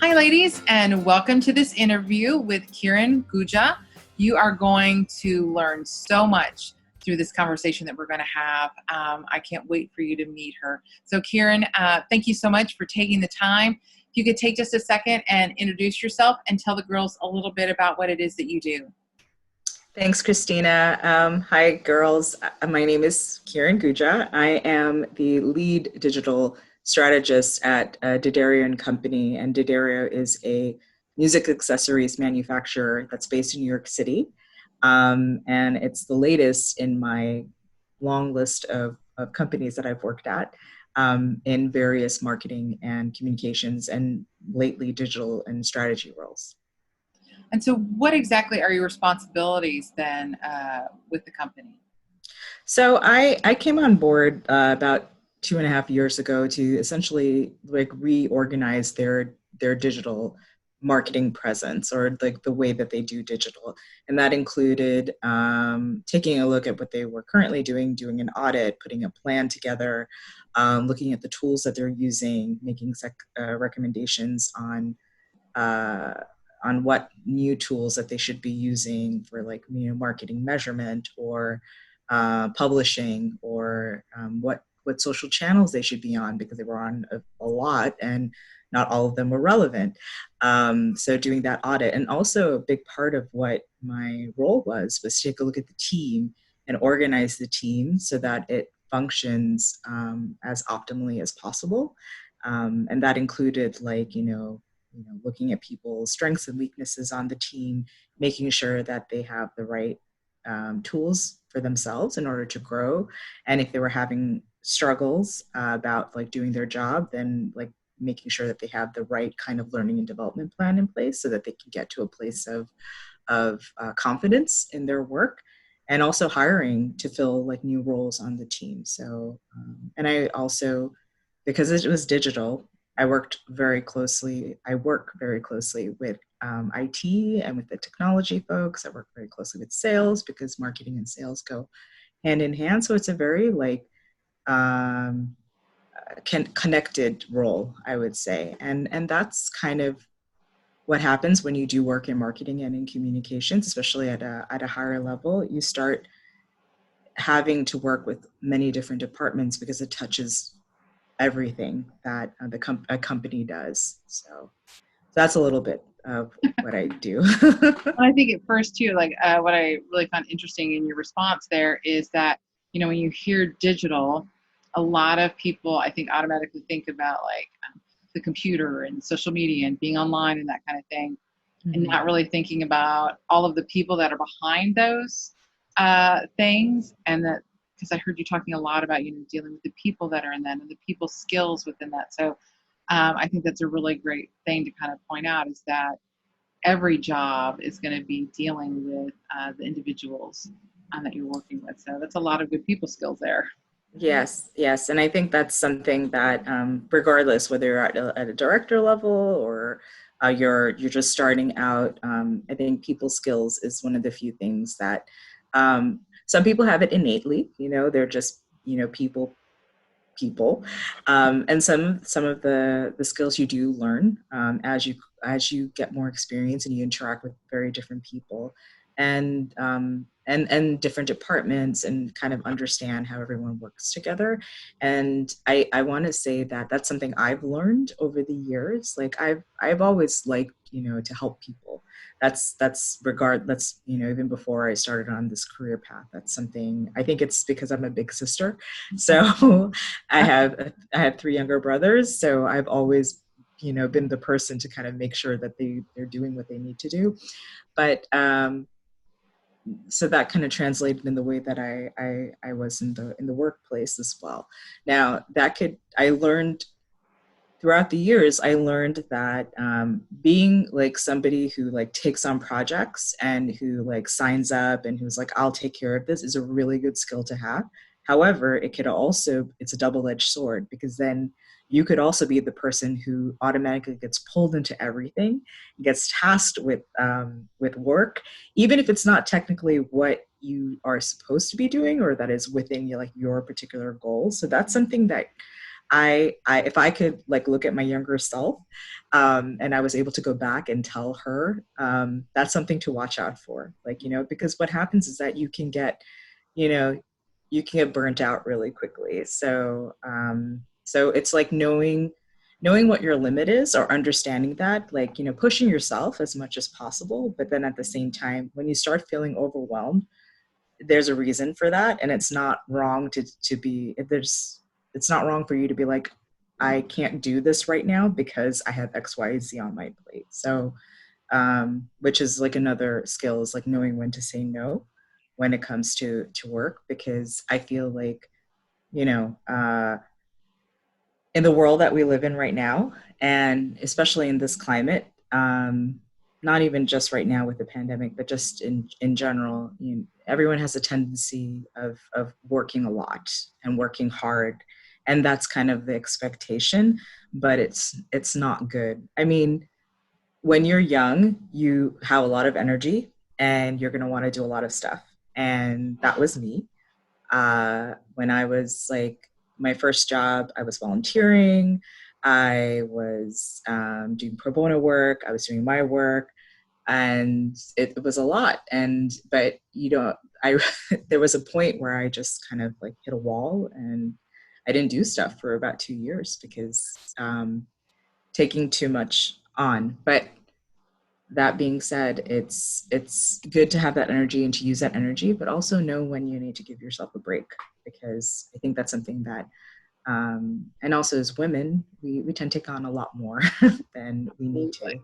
Hi, ladies, and welcome to this interview with Kiran Goojha. You are going to learn so much through this conversation that we're going to have. I can't wait for you to meet her. So, Kiran, thank you so much for taking the time. If you could take just a second and introduce yourself and tell the girls a little bit about what it is that you do. Thanks, Christina. Hi, girls. My name is Kiran Goojha. I am the lead digital strategist at D'Addario and Company, and D'Addario is a music accessories manufacturer that's based in New York City. And it's the latest in my long list of companies that I've worked at in various marketing and communications and lately digital and strategy roles. And so, what exactly are your responsibilities then with the company? So I came on board about 2.5 years ago to essentially like reorganize their digital marketing presence, or like the way that they do digital. And that included taking a look at what they were currently doing an audit, putting a plan together, looking at the tools that they're using, making recommendations uh, on what new tools that they should be using for, like, marketing measurement, or publishing, or what social channels they should be on, because they were on a lot and not all of them were relevant. So doing that audit, and also a big part of what my role was to take a look at the team and organize the team so that it functions as optimally as possible. And that included, like, looking at people's strengths and weaknesses on the team, making sure that they have the right tools for themselves in order to grow. And if they were having struggles about like doing their job, then like making sure that they have the right kind of learning and development plan in place so that they can get to a place of confidence in their work, and also hiring to fill like new roles on the team. So, and I also, because it was digital, I work very closely with IT and with the technology folks. I work very closely with sales, because marketing and sales go hand in hand. So it's a very like um, connected role, I would say. And that's kind of what happens when you do work in marketing and in communications, especially at a higher level. You start having to work with many different departments because it touches everything that a company does. So that's a little bit of what I do. I think at first too, like what I really found interesting in your response there is that, when you hear digital, a lot of people I think automatically think about like the computer and social media and being online and that kind of thing, and Mhm. not really thinking about all of the people that are behind those things. And that, because I heard you talking a lot about, dealing with the people that are in that and the people skills within that. So I think that's a really great thing to kind of point out, is that every job is going to be dealing with the individuals that you're working with. So that's a lot of good people skills there. Yes, yes. And I think that's something that, regardless whether you're at a director level, or you're just starting out, I think people skills is one of the few things that some people have it innately. They're just people, and some of the skills you do learn as you get more experience and you interact with very different people, and different departments, and kind of understand how everyone works together. And I want to say that that's something I've learned over the years. Like, I've always liked, to help people. That's even before I started on this career path. That's something, I think it's because I'm a big sister. So I have three younger brothers, so I've always, been the person to kind of make sure that they're doing what they need to do. But so that kind of translated in the way that I was in the workplace as well. Now, I learned throughout the years, I learned that being like somebody who like takes on projects and who like signs up and who's like, I'll take care of this, is a really good skill to have. However, it's a double-edged sword, because then you could also be the person who automatically gets pulled into everything, gets tasked with work, even if it's not technically what you are supposed to be doing, or that is within your particular goals. So that's something that I if I could like look at my younger self, and I was able to go back and tell her, that's something to watch out for. Like, because what happens is that you know, you can get burnt out really quickly. So it's like knowing what your limit is, or understanding that, like, pushing yourself as much as possible. But then at the same time, when you start feeling overwhelmed, there's a reason for that. And it's not wrong to be, if there's, it's not wrong for you to be like, I can't do this right now because I have XYZ on my plate. So, which is like another skill, is like knowing when to say no when it comes to work. Because I feel like, you know, uh, in the world that we live in right now, and especially in this climate, not even just right now with the pandemic, but just in general, everyone has a tendency of working a lot and working hard, and that's kind of the expectation. But it's not good. I mean, when you're young, you have a lot of energy and you're going to want to do a lot of stuff, and that was me. When I was like, my first job, I was volunteering. I was doing pro bono work. I was doing my work, and it was a lot. But I there was a point where I just kind of like hit a wall, and I didn't do stuff for about 2 years because taking too much on. But that being said, it's good to have that energy and to use that energy, but also know when you need to give yourself a break, because I think that's something that, and also as women, we tend to take on a lot more than we need to. Absolutely.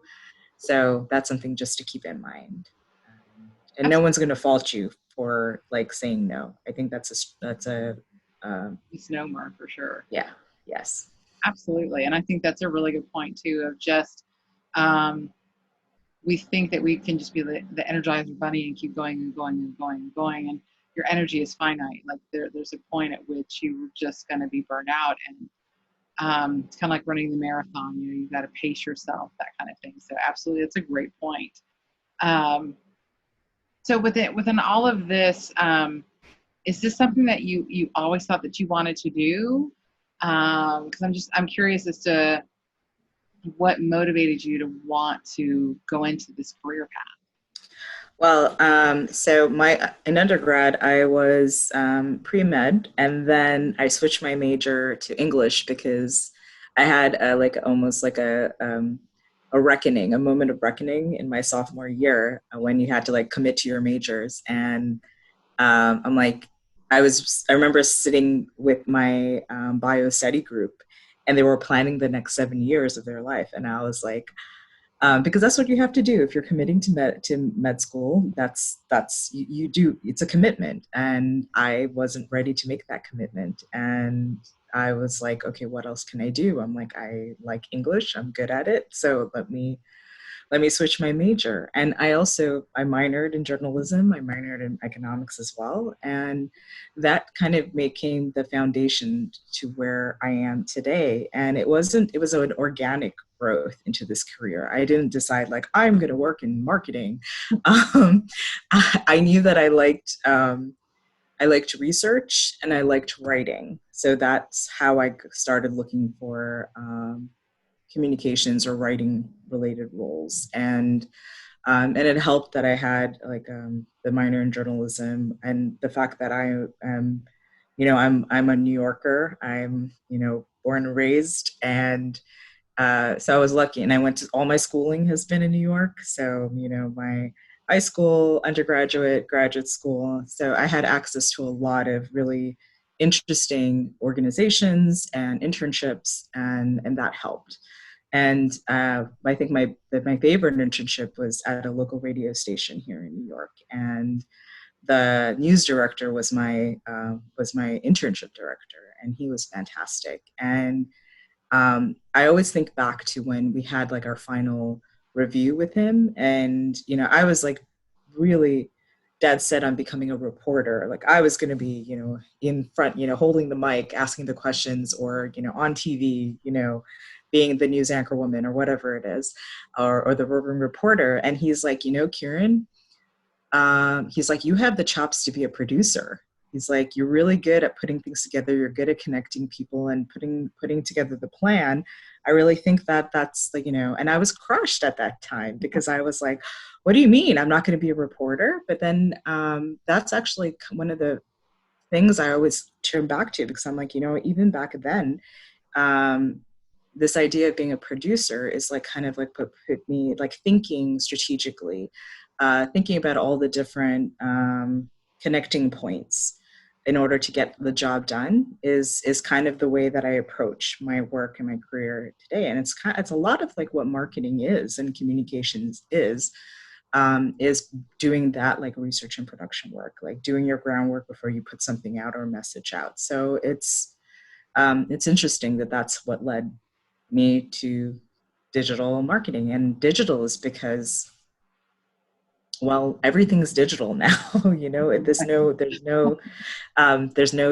So that's something just to keep in mind. And no Absolutely. one's going to fault you for like saying no. I think that's a Misnomer for sure. yeah, yes. Absolutely. And I think that's a really good point too, of just um, we think that we can just be the Energizer bunny and keep going and going and going and going. And your energy is finite. Like there's a point at which you're just going to be burned out. And it's kind of like running the marathon. You've got to pace yourself, that kind of thing. So absolutely, that's a great point. Um, so within all of this, is this something that you always thought that you wanted to do? Because I'm curious as to what motivated you to want to go into this career path. Well, so my in undergrad, I was pre-med, and then I switched my major to English because I had like almost like a reckoning, a moment of reckoning in my sophomore year, when you had to like commit to your majors. And I'm like, I remember sitting with my bio study group, and they were planning the next 7 years of their life, and I was like, because that's what you have to do if you're committing to med school. That's you do. It's a commitment, and I wasn't ready to make that commitment. And I was like, okay, what else can I do? I'm like, I like English. I'm good at it. So let me switch my major. And I minored in journalism. I minored in economics as well. And that kind of became the foundation to where I am today. And it was an organic growth into this career. I didn't decide like, I'm going to work in marketing. Um, I knew that I liked research and I liked writing. So that's how I started looking for communications or writing related roles. And it helped that I had like the minor in journalism, and the fact that I am, I'm a New Yorker. I'm, born and raised, and so I was lucky, and I went to all my schooling has been in New York. So, my high school, undergraduate, graduate school. So I had access to a lot of really interesting organizations and internships, and that helped. And I think my favorite internship was at a local radio station here in New York, and the news director was my internship director, and he was fantastic. And I always think back to when we had like our final review with him, and I was like really dead set on becoming a reporter. Like I was going to be, in front, holding the mic, asking the questions, or on TV, being the news anchor woman or whatever it is, or the roving reporter. And he's like, Kiran, he's like, you have the chops to be a producer. He's like, you're really good at putting things together. You're good at connecting people and putting together the plan. I really think that that's like, and I was crushed at that time because I was like, what do you mean? I'm not going to be a reporter? But then that's actually one of the things I always turn back to, because I'm like, even back then, um, this idea of being a producer is like kind of like what put me like thinking strategically, thinking about all the different connecting points in order to get the job done is kind of the way that I approach my work and my career today. And it's a lot of like what marketing is and communications is doing that like research and production work, like doing your groundwork before you put something out or a message out. So it's interesting that that's what led me to digital marketing. And digital is because, well, everything's digital now. There's no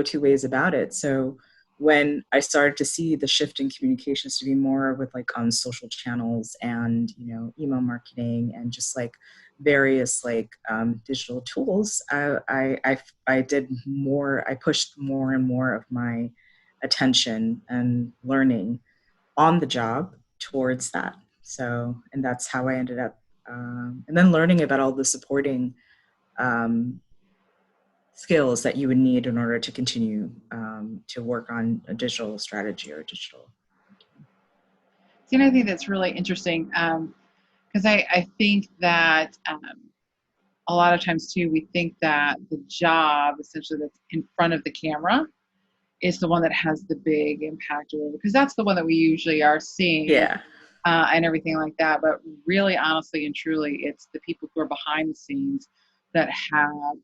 two ways about it. So when I started to see the shift in communications to be more with like on social channels and email marketing and just like various like digital tools, I did more. I pushed more and more of my attention and learning on the job towards that. So, and that's how I ended up, and then learning about all the supporting um, skills that you would need in order to continue to work on a digital strategy or digital. See, and I think that's really interesting because I think that a lot of times too, we think that the job essentially that's in front of the camera is the one that has the big impact, or because that's the one that we usually are seeing Yeah. and everything like that. But really, honestly and truly, it's the people who are behind the scenes that have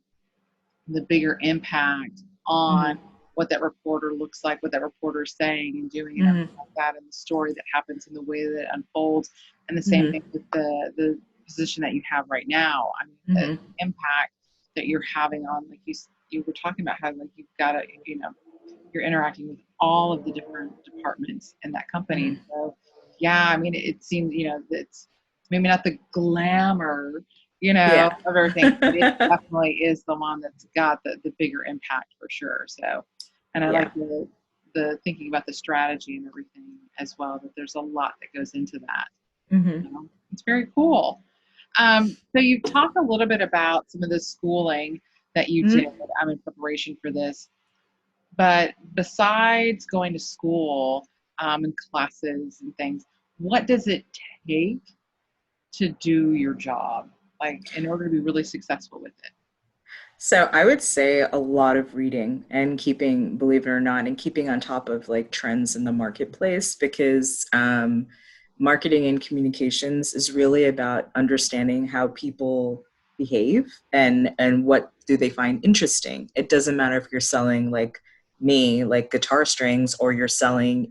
the bigger impact on Mm-hmm. what that reporter looks like, what that reporter is saying and doing, and Mm-hmm. everything like that, and the story that happens and the way that it unfolds. And the same thing Mm-hmm. with the position that you have right now. I mean, the Mm-hmm. impact that you're having on, like you were talking about, how like you've got to, you're interacting with all of the different departments in that company. And Mm-hmm. so, yeah, I mean, it seems, it's maybe not the glamour, Yeah. of everything, but it definitely is the one that's got the bigger impact for sure. So, and I Yeah. like the thinking about the strategy and everything as well, that there's a lot that goes into that. Mm-hmm. It's very cool. So you've talked a little bit about some of the schooling that you did Mm-hmm. in preparation for this. But besides going to school and classes and things, what does it take to do your job, like in order to be really successful with it? So I would say a lot of reading and keeping, believe it or not, and keeping on top of like trends in the marketplace, because marketing and communications is really about understanding how people behave and what do they find interesting. It doesn't matter if you're selling like me, like guitar strings, or you're selling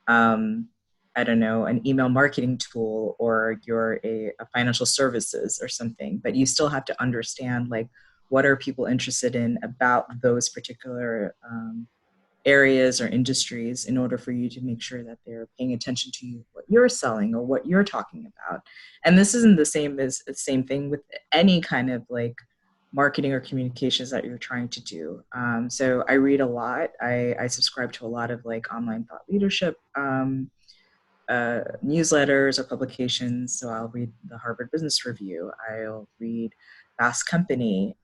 um, I don't know, an email marketing tool, or you're a financial services or something, but you still have to understand like what are people interested in about those particular areas or industries in order for you to make sure that they're paying attention to what you're selling or what you're talking about. And this isn't the same thing with any kind of like marketing or communications that you're trying to do. So I read a lot. I subscribe to a lot of like online thought leadership newsletters or publications. So I'll read the Harvard Business Review. I'll read Fast Company.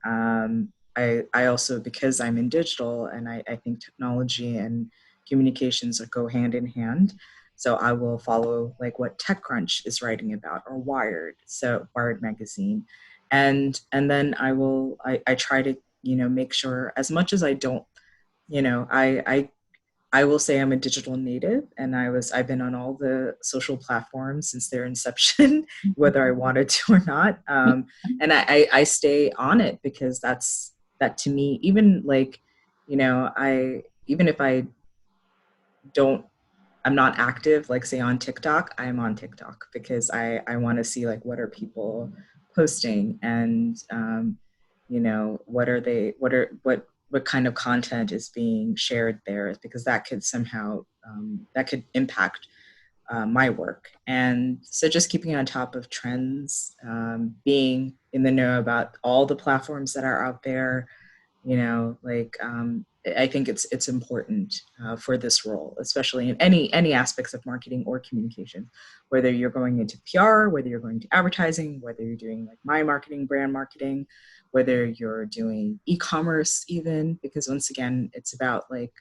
I also, because I'm in digital and I think technology and communications go hand in hand. So I will follow like what TechCrunch is writing about, or Wired, so Wired magazine. And then I try to, make sure, as much as I don't, I will say I'm a digital native, and I've been on all the social platforms since their inception, whether I wanted to or not. And I stay on it because that to me, even like, I even if I don't I'm not active, like say on TikTok, I'm on TikTok because I want to see like what are people posting, and what kind of content is being shared there, because that could somehow that could impact my work. And so just keeping on top of trends, being in the know about all the platforms that are out there, I think it's important for this role, especially in any aspects of marketing or communication, whether you're going into PR, whether you're going to advertising, whether you're doing like my marketing, brand marketing, whether you're doing e-commerce even, because once again, it's about like,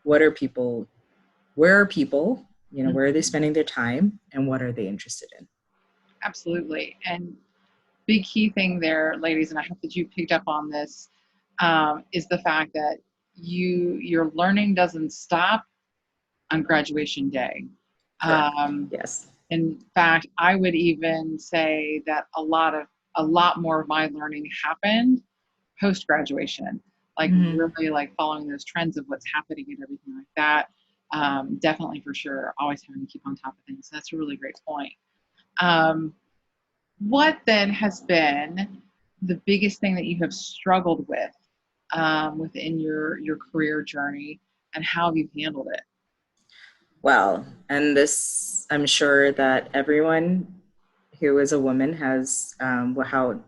what are people, where are people, where are they Mhm. spending their time and what are they interested in? Absolutely. And big key thing there, ladies, and I hope that you picked up on this, is the fact that your learning doesn't stop on graduation day. Correct. Um, Yes. in fact, I would even say that a lot more of my learning happened post graduation, like Mm-hmm. really like following those trends of what's happening and everything like that. Definitely for sure, always having to keep on top of things. So that's a really great point. Um, what then has been the biggest thing that you have struggled with within your career journey, and how have you handled it? Well, and this, I'm sure that everyone who is a woman has, how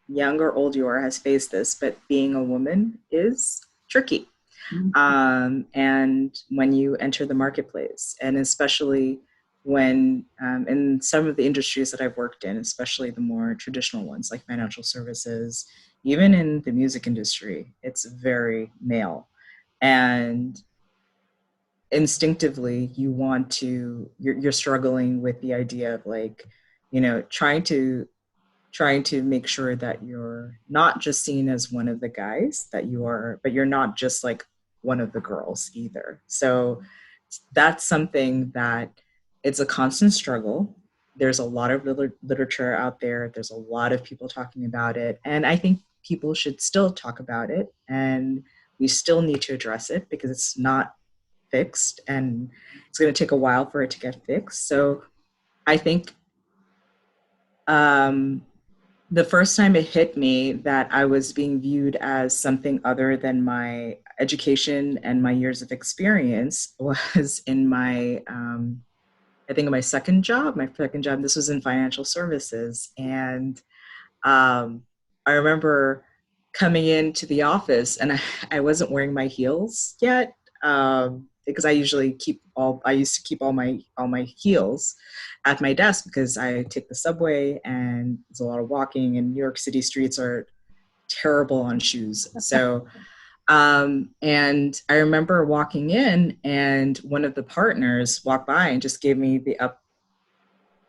young or old you are, has faced this, but being a woman is tricky. Mm-hmm. And when you enter the marketplace, and especially when in some of the industries that I've worked in, especially the more traditional ones like financial services, even in the music industry, it's very male. And instinctively you want to, you're struggling with the idea of like, trying to make sure that you're not just seen as one of the guys that you are, but you're not just like one of the girls either. So that's something that, it's a constant struggle. There's a lot of literature out there, there's a lot of people talking about it, and I think people should still talk about it, and we still need to address it because it's not fixed, and it's going to take a while for it to get fixed. So I think um, the first time it hit me that I was being viewed as something other than my education and my years of experience was in my, I think, in my second job. My second job, this was in financial services. And um, I remember coming into the office and I wasn't wearing my heels yet, because I used to keep all my heels at my desk because I take the subway and there's a lot of walking, and New York City streets are terrible on shoes. So and I remember walking in and one of the partners walked by and just gave me the up,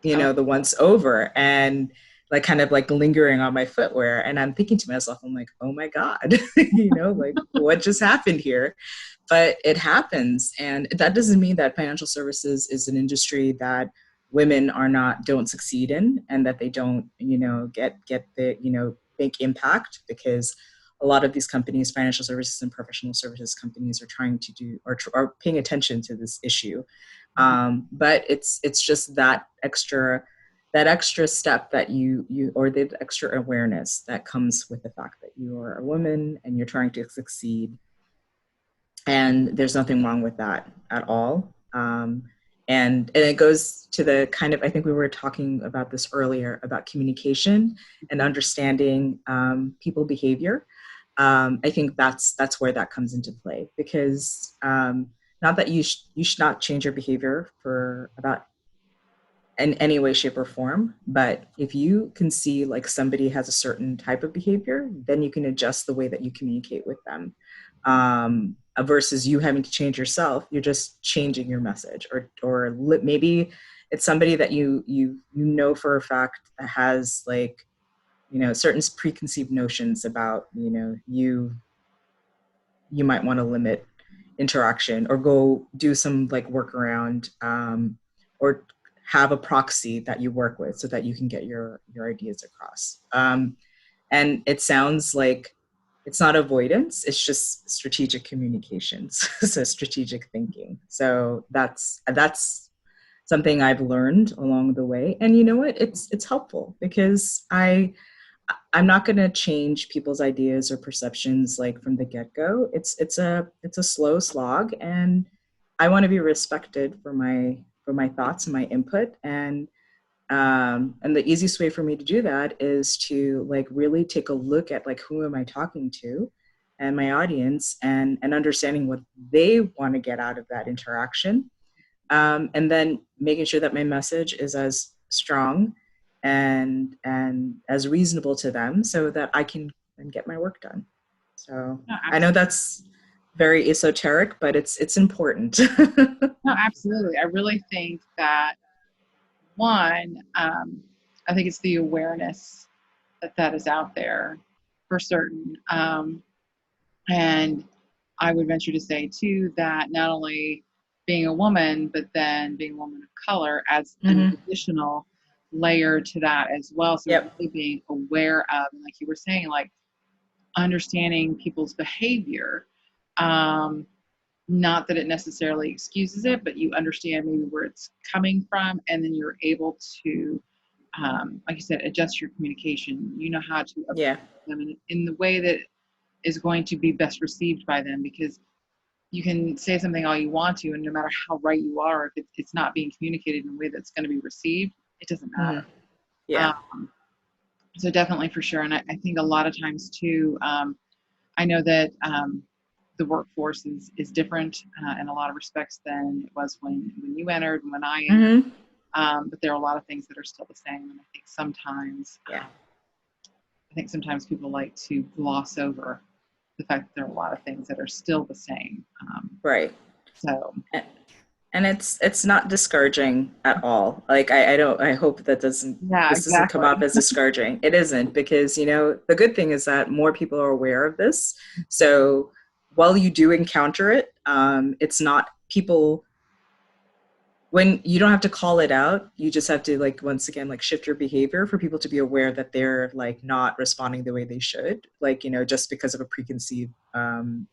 Oh, the once over, and like kind of like lingering on my footwear. And I'm thinking to myself, I'm like, oh my God, like what just happened here? But it happens. And that doesn't mean that financial services is an industry that women don't succeed in, and that they don't, get the, make impact, because a lot of these companies, financial services and professional services companies, are trying to do, or are paying attention to this issue. But it's just that extra step that or the extra awareness that comes with the fact that you are a woman and you're trying to succeed, and there's nothing wrong with that at all. And it goes to the kind of, I think we were talking about this earlier, about communication and understanding people behavior. I think that's where that comes into play, because not that you should not change your behavior for about in any way, shape, or form. But if you can see like somebody has a certain type of behavior, then you can adjust the way that you communicate with them. Versus you having to change yourself, you're just changing your message, or maybe it's somebody that you know for a fact that has like certain preconceived notions about you might want to limit interaction or go do some like workaround, or have a proxy that you work with so that you can get your ideas across. And it sounds like it's not avoidance, it's just strategic communications. So strategic thinking. So that's something I've learned along the way. And you know what, it's helpful because I'm not going to change people's ideas or perceptions like from the get-go. It's a slow slog, and I want to be respected for my thoughts and my input. And the easiest way for me to do that is to like really take a look at like, who am I talking to, and my audience, and understanding what they want to get out of that interaction, and then making sure that my message is as strong and as reasonable to them so that I can get my work done. So No, I know absolutely. that's very esoteric, but it's important. No, absolutely. I really think that one, I think it's the awareness that that is out there for certain. And I would venture to say too that not only being a woman, but then being a woman of color adds an Hmm. additional layer to that as well. So Yep. really being aware of, and like you were saying, like understanding people's behavior. Um, Not that it necessarily excuses it, but you understand maybe where it's coming from, and then you're able to, like you said, adjust your communication. You know how to approach Yeah. them in the way that is going to be best received by them, because you can say something all you want to, and no matter how right you are, if it's not being communicated in a way that's going to be received, it doesn't Hmm. matter. Yeah. Um, so definitely for sure. And I think a lot of times too, I know that the workforce is different in a lot of respects than it was when you entered and when I entered. Hmm. But there are a lot of things that are still the same. And Yeah. I think sometimes people like to gloss over the fact that there are a lot of things that are still the same. Right. So And it's not discouraging at all. Like I don't, I hope that doesn't, yeah, this doesn't come off exactly. as discouraging. It isn't, because the good thing is that more people are aware of this. So while you do encounter it, it's not people, when you don't have to call it out, you just have to, like, once again, like, shift your behavior for people to be aware that they're like not responding the way they should, like, just because of a preconceived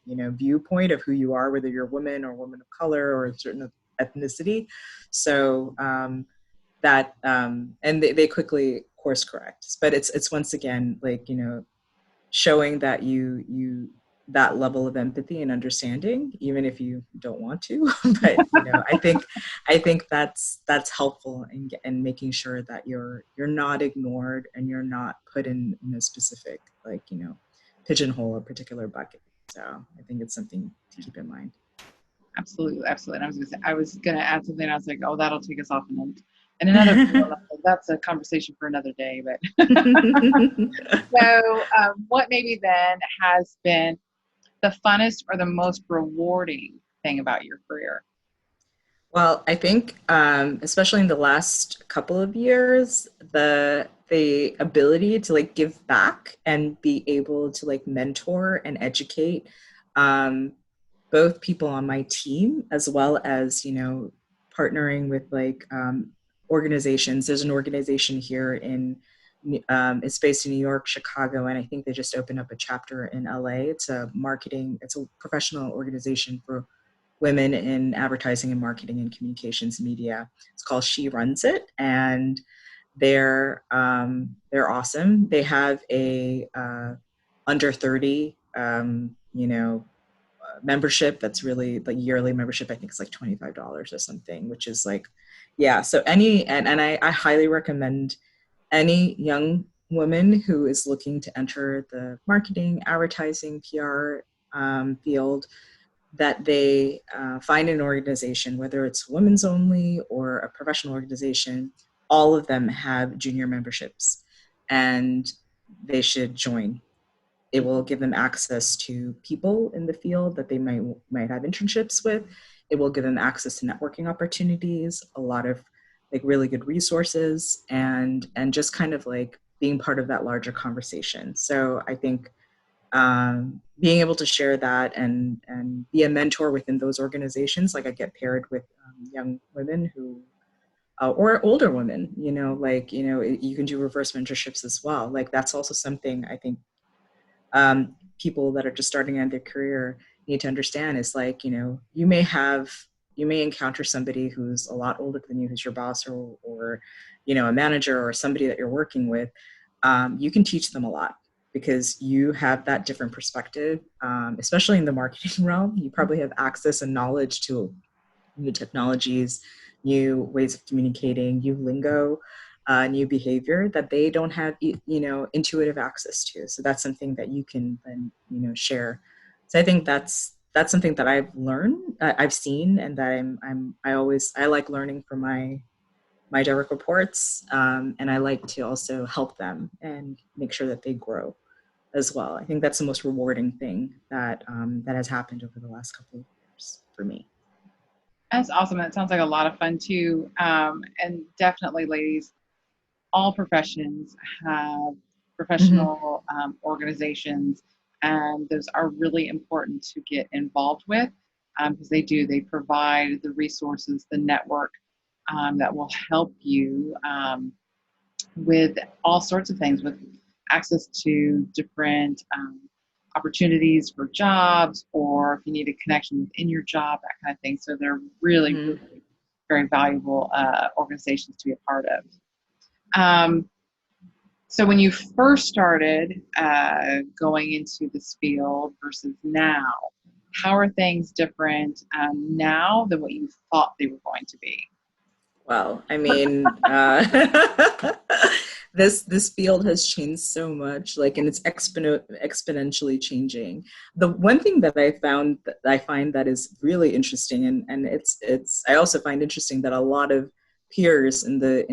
viewpoint of who you are, whether you're a woman or a woman of color or a certain ethnicity. So and they quickly course correct, but it's once again, like, showing that you that level of empathy and understanding, even if you don't want to. But I think that's helpful in making sure that you're not ignored and you're not put in a specific, like, pigeonhole, a particular bucket. So I think it's something to keep in mind. Absolutely, absolutely. And I was gonna add something. And I was like, oh, that'll take us off in another. That's a conversation for another day. But so, what maybe then has been the funnest or the most rewarding thing about your career? Well, I think, especially in the last couple of years, the ability to, like, give back and be able to, like, mentor and educate, um, both people on my team, as well as, partnering with, like, organizations. There's an organization here it's based in New York, Chicago, and I think they just opened up a chapter in LA. It's a professional organization for women in advertising and marketing and communications media. It's called She Runs It, and they're awesome. They have a under 30 membership that's really, like, yearly membership. I think it's like $25 or something, which is like, yeah. So I highly recommend any young woman who is looking to enter the marketing, advertising, PR field, that they find an organization, whether it's women's only or a professional organization. All of them have junior memberships, and they should join. It will give them access to people in the field that they might have internships with. It will give them access to networking opportunities, a lot of, like, really good resources, and just kind of like being part of that larger conversation. So I think, being able to share that and be a mentor within those organizations, like, I get paired with young women who or older women, like, you can do reverse mentorships as well. Like, that's also something I think, people that are just starting out their career need to understand, is, like, you may encounter somebody who's a lot older than you, who's your boss, or a manager or somebody that you're working with. You can teach them a lot because you have that different perspective, especially in the marketing realm. You probably have access and knowledge to new technologies, new ways of communicating, new lingo, new behavior that they don't have, intuitive access to. So that's something that you can then, share So I think that's something that I've learned, I've seen, and that I like learning from my direct reports, and I like to also help them and make sure that they grow as well. I think that's the most rewarding thing that has happened over the last couple of years for me. That's awesome. That sounds like a lot of fun too. And definitely, ladies, all professions have Mm-hmm. professional organizations, and those are really important to get involved with because they provide the resources, the network that will help you with all sorts of things, with access to different opportunities for jobs, or if you need a connection within your job, that kind of thing. So they're really, Mm-hmm. really very valuable organizations to be a part of. Um, so when you first started going into this field versus now, how are things different now than what you thought they were going to be? Well, I mean, this field has changed so much, like, and it's exponentially changing. The one thing that I find that is really interesting, and it's I also find interesting that a lot of peers in the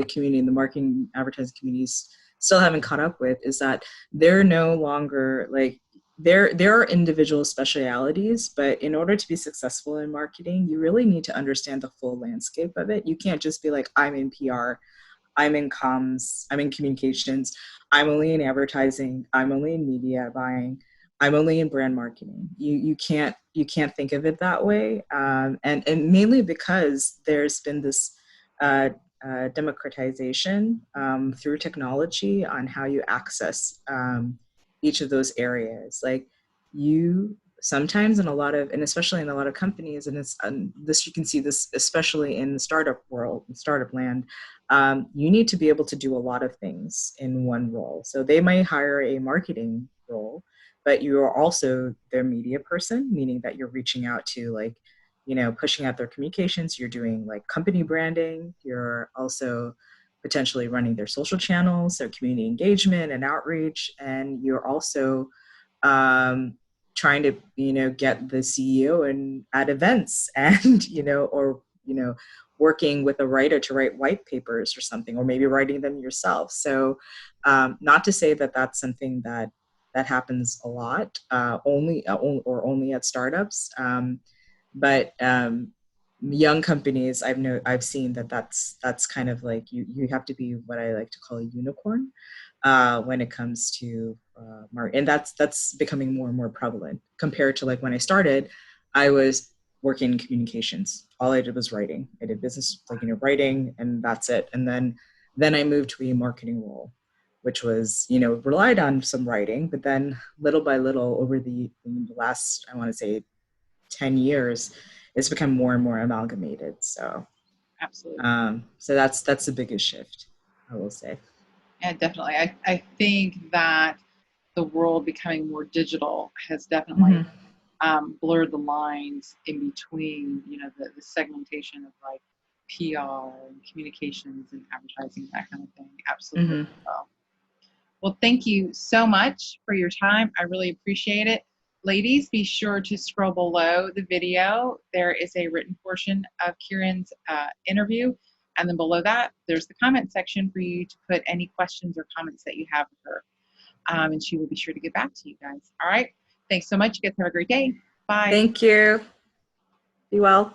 community, in the marketing advertising communities, still haven't caught up with, is that they're no longer like there are individual specialities, but in order to be successful in marketing, you really need to understand the full landscape of it. You can't just be like, I'm in PR, I'm in comms, I'm in communications, I'm only in advertising, I'm only in media buying, I'm only in brand marketing. You can't think of it that way, and mainly because there's been this uh, democratization through technology on how you access each of those areas. Like, you sometimes in a lot of, and especially in a lot of companies, and it's this, you can see this especially in the startup world, startup land, you need to be able to do a lot of things in one role. So they might hire a marketing role, but you are also their media person, meaning that you're reaching out to, like, pushing out their communications. You're doing like company branding. You're also potentially running their social channels, their community engagement and outreach. And you're also um, trying to, get the CEO and at events and, or, working with a writer to write white papers or something, or maybe writing them yourself. So not to say that that's something that happens a lot, only at startups. But young companies, I've seen that's kind of like, you have to be what I like to call a unicorn when it comes to and that's becoming more and more prevalent compared to like when I started. I was working in communications. All I did was writing. I did business, like, writing, and that's it. And then I moved to a marketing role, which was, relied on some writing, but then little by little over in the last, I want to say, 10 years, it's become more and more amalgamated. So Absolutely. so that's the biggest shift, I will say. Yeah, definitely. I think that the world becoming more digital has definitely Mm-hmm. blurred the lines in between, the segmentation of like PR and communications and advertising, that kind of thing. Absolutely. Mm-hmm. Well, thank you so much for your time. I really appreciate it. Ladies, be sure to scroll below the video. There is a written portion of Kiran's interview. And then below that, there's the comment section for you to put any questions or comments that you have for her. And she will be sure to get back to you guys. All right. Thanks so much. You guys have a great day. Bye. Thank you. Be well.